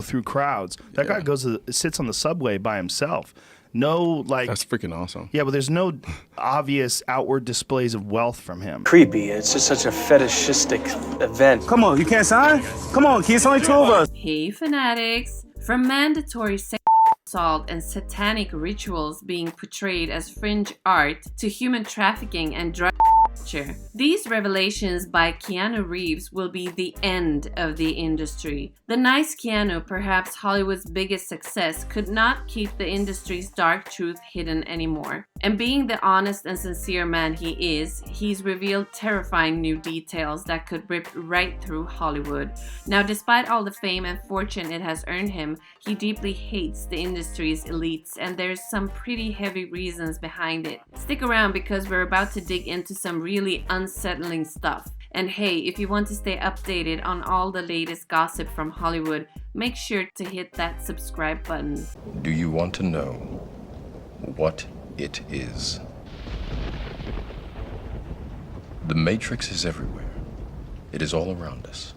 through crowds. That guy sits on the subway by himself. No, that's freaking awesome. Yeah, but there's no obvious outward displays of wealth from him. Creepy. It's just such a fetishistic event. Come on, you can't sign? Come on, kids, only 2 of us. Hey, fanatics. From mandatory sexual assault and satanic rituals being portrayed as fringe art to human trafficking and drug culture, these revelations by Keanu Reeves will be the end of the industry. The nice Keanu, perhaps Hollywood's biggest success, could not keep the industry's dark truth hidden anymore. And being the honest and sincere man he is, he's revealed terrifying new details that could rip right through Hollywood. Now, despite all the fame and fortune it has earned him, he deeply hates the industry's elites, and there's some pretty heavy reasons behind it. Stick around because we're about to dig into some really unsettling stuff. And hey, if you want to stay updated on all the latest gossip from Hollywood, make sure to hit that subscribe button. Do you want to know what it is? The Matrix is everywhere. It is all around us.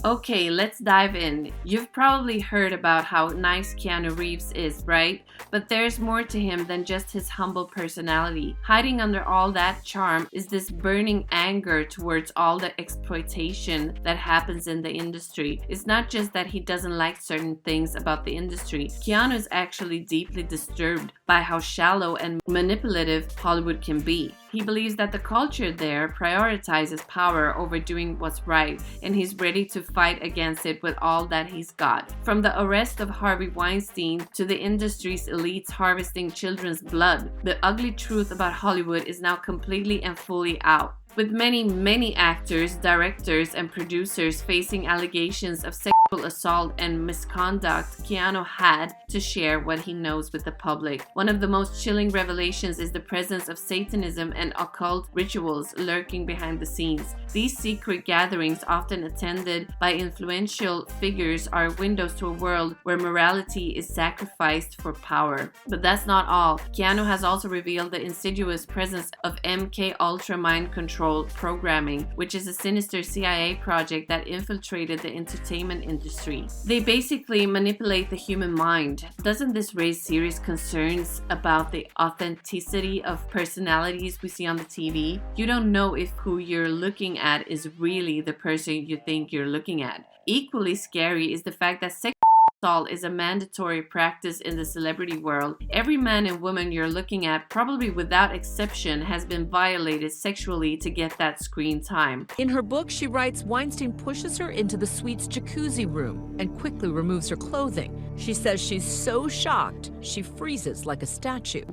Okay, let's dive in. You've probably heard about how nice Keanu Reeves is, right? But there's more to him than just his humble personality. Hiding under all that charm is this burning anger towards all the exploitation that happens in the industry. It's not just that he doesn't like certain things about the industry. Keanu is actually deeply disturbed by how shallow and manipulative Hollywood can be. He believes that the culture there prioritizes power over doing what's right, and he's ready to fight against it with all that he's got. From the arrest of Harvey Weinstein to the industry's elites harvesting children's blood, the ugly truth about Hollywood is now completely and fully out. With many actors, directors, and producers facing allegations of sexual assault and misconduct, Keanu had to share what he knows with the public. One of the most chilling revelations is the presence of Satanism and occult rituals lurking behind the scenes. These secret gatherings, often attended by influential figures, are windows to a world where morality is sacrificed for power. But that's not all. Keanu has also revealed the insidious presence of MK Ultra mind control programming, which is a sinister CIA project that infiltrated the entertainment industry. They basically manipulate the human mind. Doesn't this raise serious concerns about the authenticity of personalities we see on the TV? You don't know if who you're looking at is really the person you think you're looking at. Equally scary is the fact that sexual assault is a mandatory practice in the celebrity world. Every man and woman you're looking at, probably without exception, has been violated sexually to get that screen time. In her book, she writes Weinstein pushes her into the suite's jacuzzi room and quickly removes her clothing. She says she's so shocked, she freezes like a statue.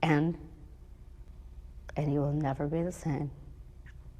And you will never be the same.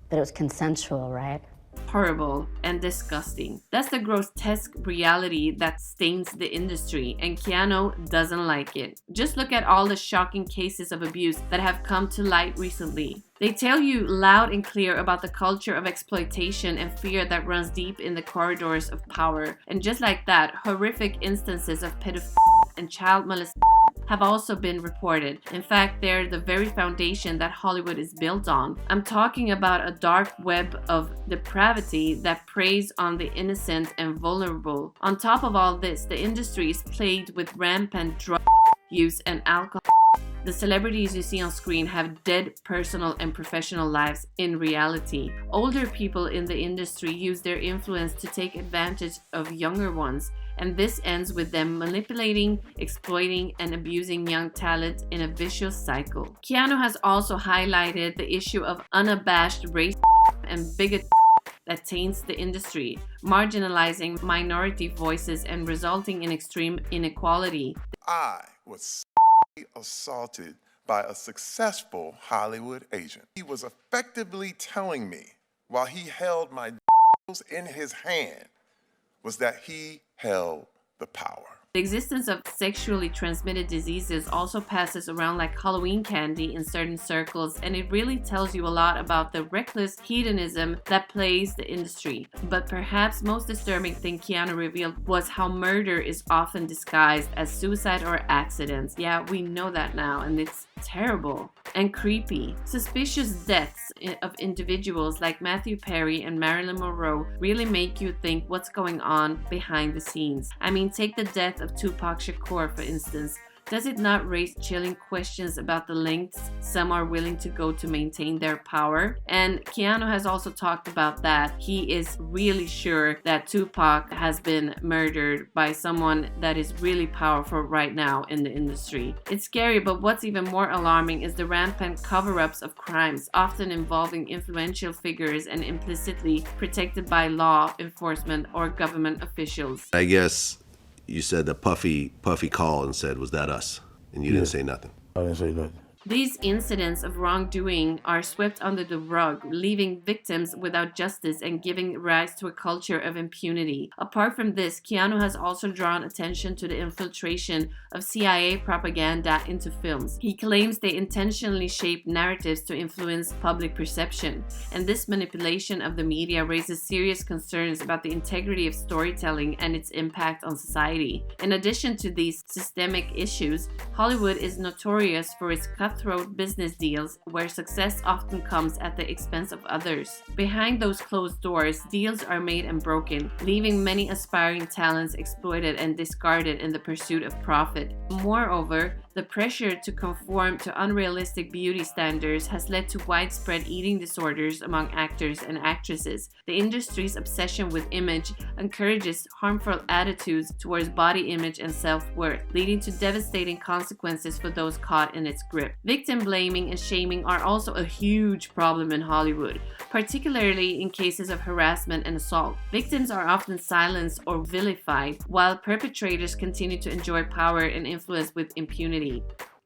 But it was consensual, right? Horrible and disgusting. That's the grotesque reality that stains the industry, and Keanu doesn't like it. Just look at all the shocking cases of abuse that have come to light recently. They tell you loud and clear about the culture of exploitation and fear that runs deep in the corridors of power. And just like that, horrific instances of pedophilia and child molestation have also been reported. In fact, they're the very foundation that Hollywood is built on. I'm talking about a dark web of depravity that preys on the innocent and vulnerable. On top of all this, the industry is plagued with rampant drug use and alcohol. The celebrities you see on screen have dead personal and professional lives in reality. Older people in the industry use their influence to take advantage of younger ones, and this ends with them manipulating, exploiting, and abusing young talent in a vicious cycle. Keanu has also highlighted the issue of unabashed racism and bigotry that taints the industry, marginalizing minority voices and resulting in extreme inequality. I was assaulted by a successful Hollywood agent. He was effectively telling me, while he held my in his hand, was that he held the power. The existence of sexually transmitted diseases also passes around like Halloween candy in certain circles, and it really tells you a lot about the reckless hedonism that plagues the industry. But perhaps most disturbing thing Keanu revealed was how murder is often disguised as suicide or accidents. Yeah, we know that now, and it's terrible. and creepy. Suspicious deaths of individuals like Matthew Perry and Marilyn Monroe really make you think what's going on behind the scenes. I mean, take the death of Tupac Shakur, for instance. Does it not raise chilling questions about the lengths some are willing to go to maintain their power? And Keanu has also talked about that. He is really sure that Tupac has been murdered by someone that is really powerful right now in the industry. It's scary, but what's even more alarming is the rampant cover-ups of crimes, often involving influential figures and implicitly protected by law enforcement or government officials. I guess you said that Puffy called and said, "Was that us?" And you didn't say nothing. I didn't say nothing. These incidents of wrongdoing are swept under the rug, leaving victims without justice and giving rise to a culture of impunity. Apart from this, Keanu has also drawn attention to the infiltration of CIA propaganda into films. He claims they intentionally shape narratives to influence public perception, and this manipulation of the media raises serious concerns about the integrity of storytelling and its impact on society. In addition to these systemic issues, Hollywood is notorious for its cutthroat business deals where success often comes at the expense of others. Behind those closed doors, deals are made and broken, leaving many aspiring talents exploited and discarded in the pursuit of profit. Moreover, the pressure to conform to unrealistic beauty standards has led to widespread eating disorders among actors and actresses. The industry's obsession with image encourages harmful attitudes towards body image and self-worth, leading to devastating consequences for those caught in its grip. Victim blaming and shaming are also a huge problem in Hollywood, particularly in cases of harassment and assault. Victims are often silenced or vilified, while perpetrators continue to enjoy power and influence with impunity.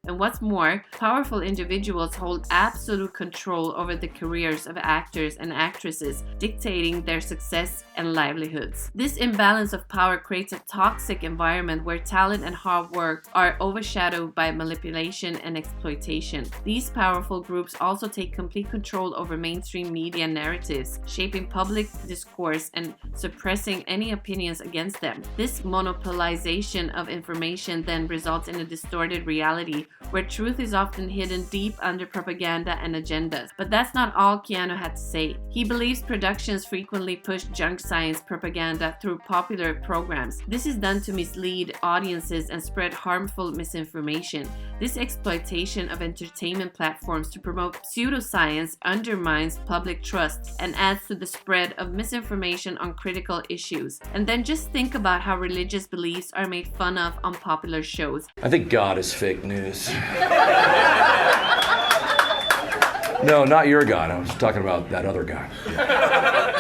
And what's more, powerful individuals hold absolute control over the careers of actors and actresses, dictating their success and livelihoods. This imbalance of power creates a toxic environment where talent and hard work are overshadowed by manipulation and exploitation. These powerful groups also take complete control over mainstream media narratives, shaping public discourse and suppressing any opinions against them. This monopolization of information then results in a distorted reality where truth is often hidden deep under propaganda and agendas. But that's not all Keanu had to say. He believes productions frequently push junk science propaganda through popular programs. This is done to mislead audiences and spread harmful misinformation. This exploitation of entertainment platforms to promote pseudoscience undermines public trust and adds to the spread of misinformation on critical issues. And then just think about how religious beliefs are made fun of on popular shows. I think God is fake news. No, not your God. I was talking about that other guy.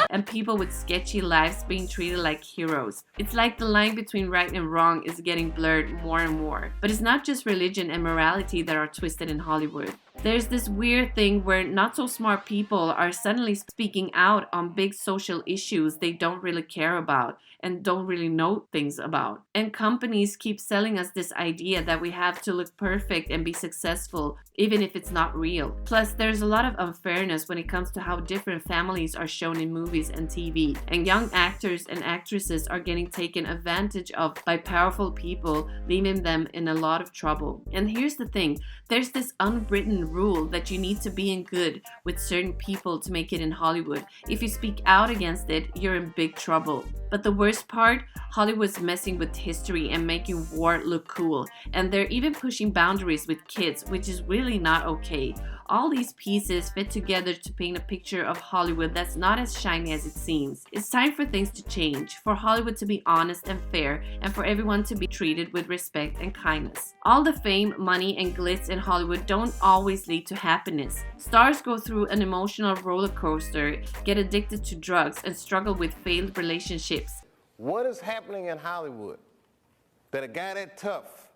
And people with sketchy lives being treated like heroes. It's like the line between right and wrong is getting blurred more and more. But it's not just religion and morality that are twisted in Hollywood. There's this weird thing where not so smart people are suddenly speaking out on big social issues they don't really care about and don't really know things about. And companies keep selling us this idea that we have to look perfect and be successful, even if it's not real. Plus, there's a lot of unfairness when it comes to how different families are shown in movies and TV. And young actors and actresses are getting taken advantage of by powerful people, leaving them in a lot of trouble. And here's the thing, there's this unwritten rule that you need to be in good with certain people to make it in Hollywood. If you speak out against it, you're in big trouble. But the worst part, Hollywood's messing with history and making war look cool. And they're even pushing boundaries with kids, which is really not okay. All these pieces fit together to paint a picture of Hollywood that's not as shiny as it seems. It's time for things to change, for Hollywood to be honest and fair, and for everyone to be treated with respect and kindness. All the fame, money, and glitz in Hollywood don't always lead to happiness. Stars go through an emotional roller coaster, get addicted to drugs, and struggle with failed relationships. What is happening in Hollywood that a guy that tough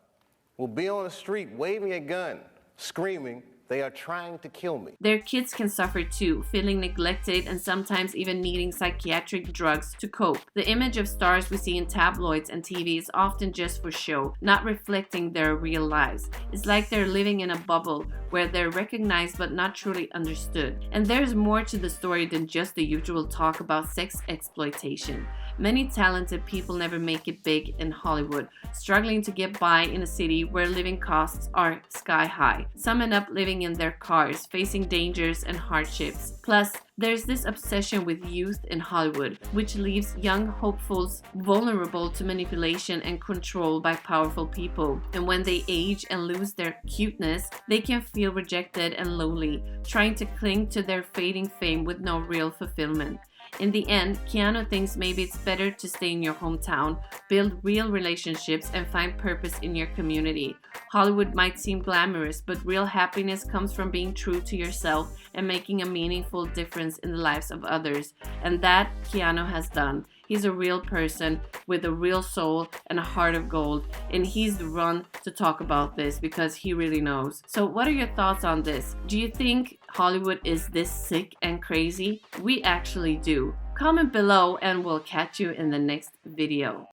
will be on the street waving a gun, screaming, "They are trying to kill me"? Their kids can suffer too, feeling neglected and sometimes even needing psychiatric drugs to cope. The image of stars we see in tabloids and TV is often just for show, not reflecting their real lives. It's like they're living in a bubble where they're recognized but not truly understood. And there's more to the story than just the usual talk about sex exploitation. Many talented people never make it big in Hollywood, struggling to get by in a city where living costs are sky high. Some end up living in their cars, facing dangers and hardships. Plus, there's this obsession with youth in Hollywood, which leaves young hopefuls vulnerable to manipulation and control by powerful people. And when they age and lose their cuteness, they can feel rejected and lonely, trying to cling to their fading fame with no real fulfillment. In the end, Keanu thinks maybe it's better to stay in your hometown, build real relationships, and find purpose in your community. Hollywood might seem glamorous, but real happiness comes from being true to yourself and making a meaningful difference in the lives of others. And that Keanu has done. He's a real person with a real soul and a heart of gold, and he's the one to talk about this because he really knows. So what are your thoughts on this? Do you think Hollywood is this sick and crazy? We actually do. Comment below and we'll catch you in the next video.